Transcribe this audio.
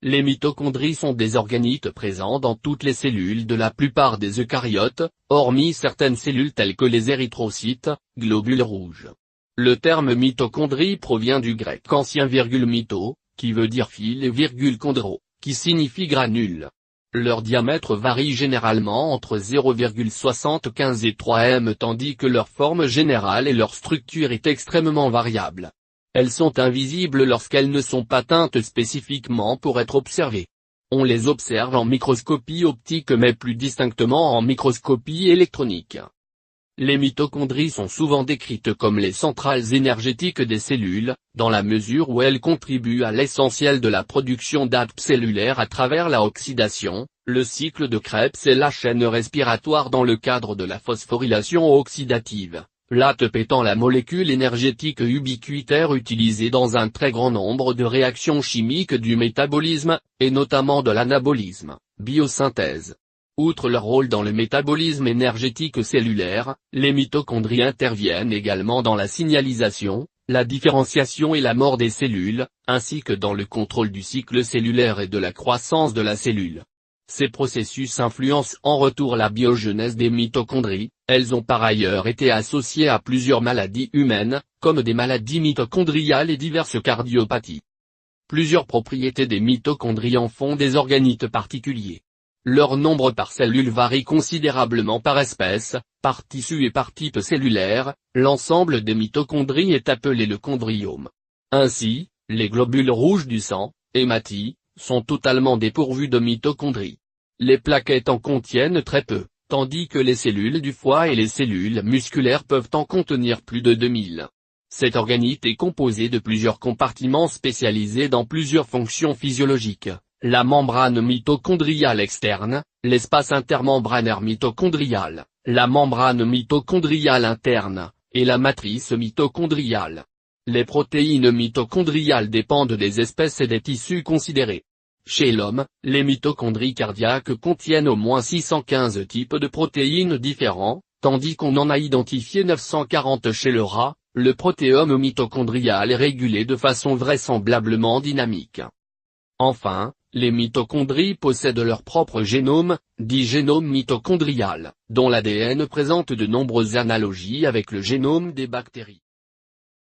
Les mitochondries sont des organites présents dans toutes les cellules de la plupart des eucaryotes, hormis certaines cellules telles que les érythrocytes, globules rouges. Le terme mitochondrie provient du grec ancien myto, qui veut dire fil et chondro, qui signifie granule. Leur diamètre varie généralement entre 0,75 et 3 m tandis que leur forme générale et leur structure est extrêmement variable. Elles sont invisibles lorsqu'elles ne sont pas teintes spécifiquement pour être observées. On les observe en microscopie optique mais plus distinctement en microscopie électronique. Les mitochondries sont souvent décrites comme les centrales énergétiques des cellules, dans la mesure où elles contribuent à l'essentiel de la production d'ATP cellulaire à travers la oxydation, le cycle de Krebs et la chaîne respiratoire dans le cadre de la phosphorylation oxydative. L'ATP étant la molécule énergétique ubiquitaire utilisée dans un très grand nombre de réactions chimiques du métabolisme, et notamment de l'anabolisme, biosynthèse. Outre leur rôle dans le métabolisme énergétique cellulaire, les mitochondries interviennent également dans la signalisation, la différenciation et la mort des cellules, ainsi que dans le contrôle du cycle cellulaire et de la croissance de la cellule. Ces processus influencent en retour la biogenèse des mitochondries. Elles ont par ailleurs été associées à plusieurs maladies humaines, comme des maladies mitochondriales et diverses cardiopathies. Plusieurs propriétés des mitochondries en font des organites particuliers. Leur nombre par cellule varie considérablement par espèce, par tissu et par type cellulaire. L'ensemble des mitochondries est appelé le chondriome. Ainsi, les globules rouges du sang, hématies, sont totalement dépourvus de mitochondries. Les plaquettes en contiennent très peu, tandis que les cellules du foie et les cellules musculaires peuvent en contenir plus de 2000. Cet organite est composé de plusieurs compartiments spécialisés dans plusieurs fonctions physiologiques. La membrane mitochondriale externe, l'espace intermembranaire mitochondrial, la membrane mitochondriale interne, et la matrice mitochondriale. Les protéines mitochondriales dépendent des espèces et des tissus considérés. Chez l'homme, les mitochondries cardiaques contiennent au moins 615 types de protéines différents, tandis qu'on en a identifié 940 chez le rat. Le protéome mitochondrial est régulé de façon vraisemblablement dynamique. Enfin, les mitochondries possèdent leur propre génome, dit génome mitochondrial, dont l'ADN présente de nombreuses analogies avec le génome des bactéries.